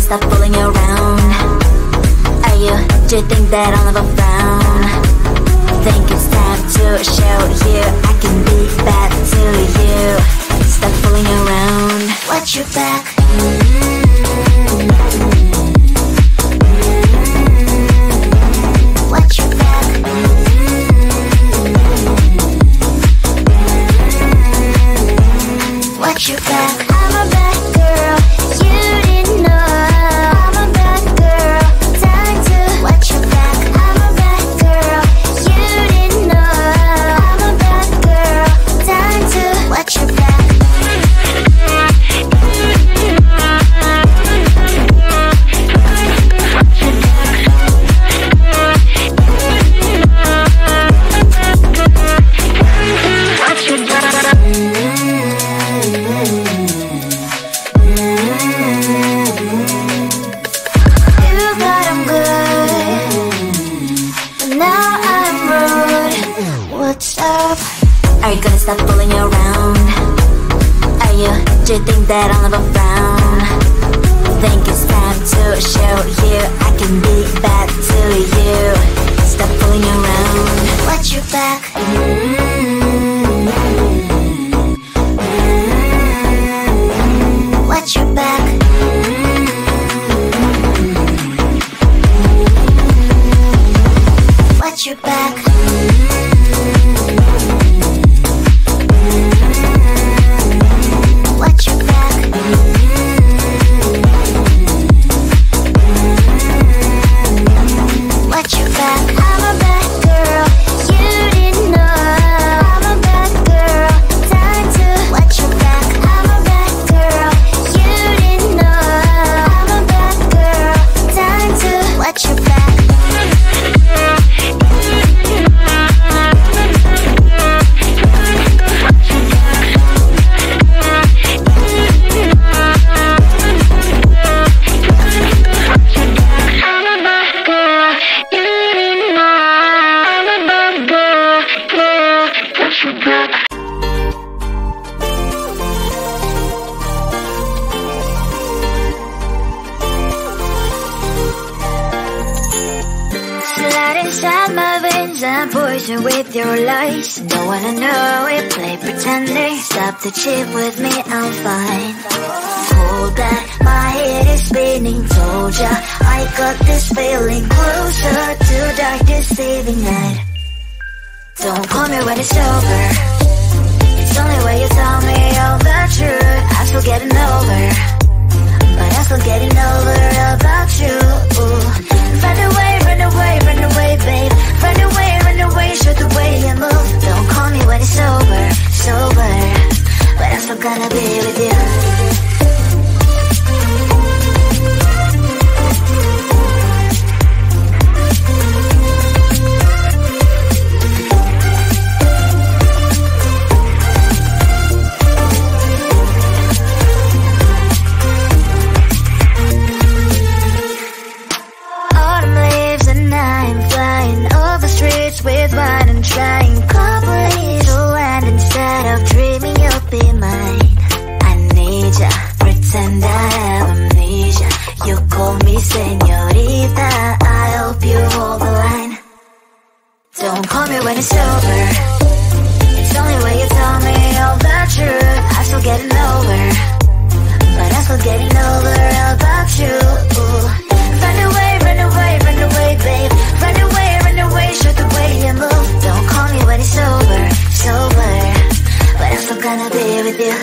stop fooling around? Do you think that I'll never frown? Think it's time to show you I can be bad to you. Stop fooling around. Watch your back. Watch your back. Watch your back. I'm a bad girl, you didn't know. I'm a bad girl, time to watch your back. I'm a bad girl, you didn't know. I'm a bad girl, time to watch your back. Are you gonna stop fooling around? Do you think that I'll never frown? Think it's time to show you I can be bad to you. Stop fooling around. Watch your back. Watch your back. Watch your back. Watch your back. Watch your back. I'm a bad girl, you didn't know. I'm a bad girl, time to watch your back. I'm a bad girl, you didn't know. I'm a bad girl, time to watch your back. Poison with your lies. Don't wanna know it, play pretending. Stop the cheat with me, I'm fine. Hold back, my head is spinning. Told ya, I got this feeling. Closer to dark deceiving night. Don't call me when it's over. It's only when you tell me all the truth. I'm still getting over, but I'm still getting over about you. Run away, run away, run away, babe. Run away, run away, show the way you move. Don't call me when it's over, sober, but I'm still gonna be with you. With wine and trying properly to land instead of dreaming you'll be mine. I need ya, pretend I have amnesia. You call me señorita, I hope you hold the line. Don't call me when it's over. It's only when you tell me all the truth. I'm still getting over, but I'm still getting over about you. Run away, run away, run away, babe. Run away, run away, show the way you move. Don't call me when it's over, sober, but I'm still gonna be with you.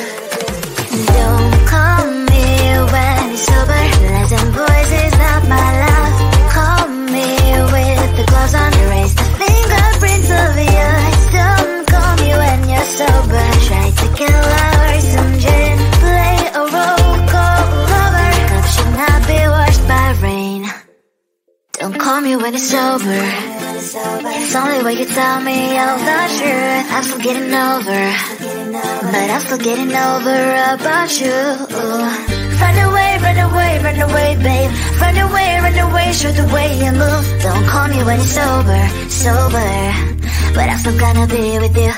Don't call me when it's over. Listen, boys is not my love. Call me with the gloves on. Erase the fingerprints of yours. Don't call me when you're sober. Try to kill hours, some gin, play a roll call lover. Cup should not be washed by rain. Don't call me when it's over. It's only when you tell me all the truth. I'm still getting over, but I'm still getting over about you. Run away, run away, run away, babe. Run away, show the way you move. Don't call me when it's over, sober, but I'm still gonna be with you.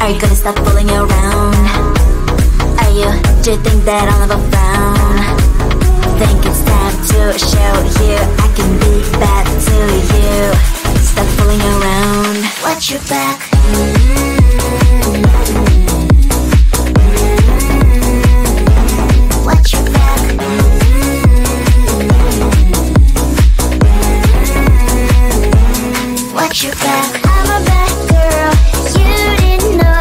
Are you gonna stop fooling around? Do you think that I'll never frown? Think it's time to show you I can be bad to you. Stop fooling around. Watch your back. Watch your back. Watch your back. I'm a bad girl. You didn't know.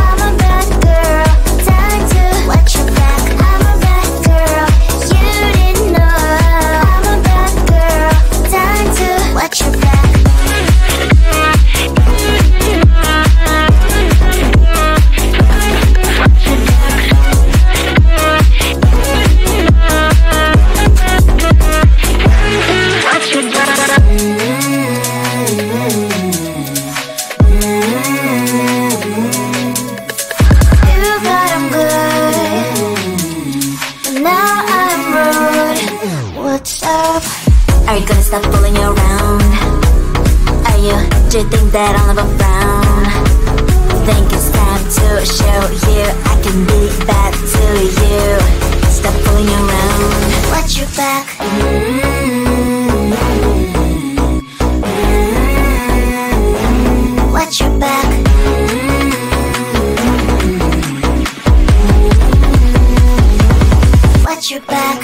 I'm a bad girl. Time to watch your back. I'm a bad girl. You didn't know. I'm a bad girl. Time to watch your back. Are you gonna stop fooling around? Do you think that I'll never frown? Think it's time to show you I can be bad to you. Stop fooling around. Watch your back. Watch your back. Watch your back.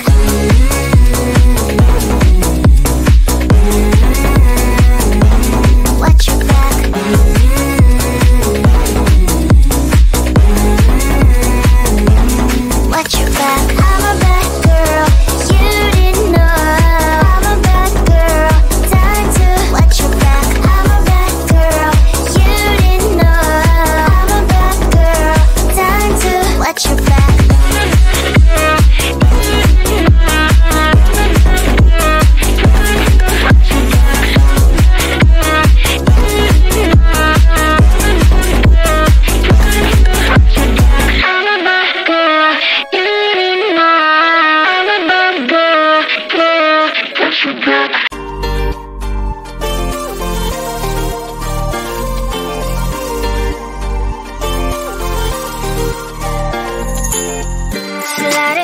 Watch your back. Watch your back. I'm a bad girl. You didn't know. I'm a bad girl. Time to watch your back. I'm a bad girl. You didn't know. I'm a bad girl. Time to watch your back.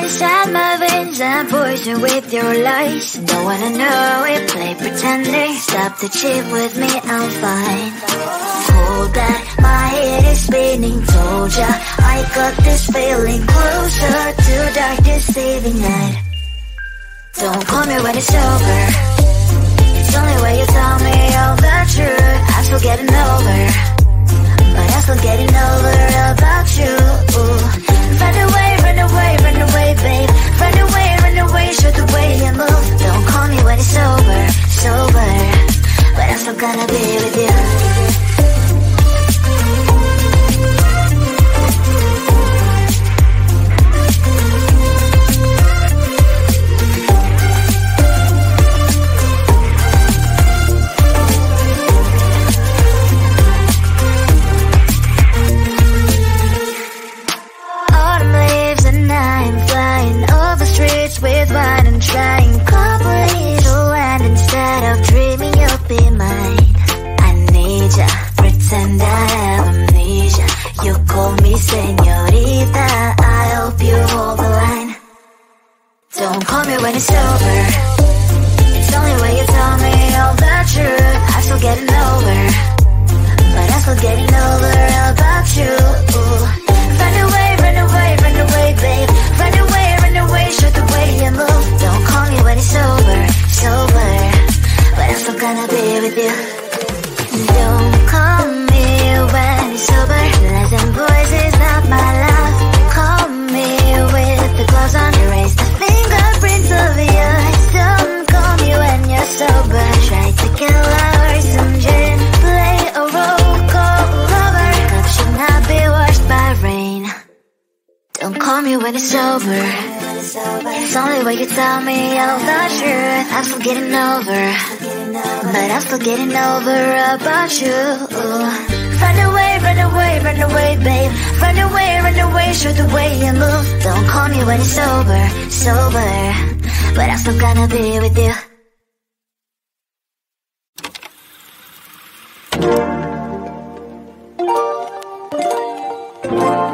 Inside my veins and poison with your lies. Don't wanna know it, play pretending. Stop the cheat with me, I'm fine. Hold that, my head is spinning. Told ya, I got this feeling. Closer to dark deceiving night. Don't call me when it's over. It's only when you tell me all the truth. I'm still getting over, but I'm still getting over about you. Run away, run away, run away, babe. Run away, show the way you move. Don't call me when it's over, sober, but I'm still gonna be with you. With wine and trying complete land instead of dreaming you'll be mine. I need ya, pretend I have amnesia. You call me señorita, I hope you hold the line. Don't call me when it's over. It's only when you tell me all the truth. I'm still getting over, but I'm still getting over about you. Run away, run away, run away, babe. Run away, show the way you move. Don't call me when it's over, sober, but I'm still gonna be with you. Don't call me when it's over. Lies and boys is not my love. Call me with the gloves on. Erase the fingerprints of your eyes. Don't call me when you're sober. Try to kill our some gin. Play a roll call lover. Cup should not be washed by rain. Don't call me when it's over. It's only when you tell me all the truth. I'm still getting over, but I'm still getting over about you. Run away, run away, run away, babe. Run away, show the way you move. Don't call me when it's over, sober, but I'm still gonna be with you. you.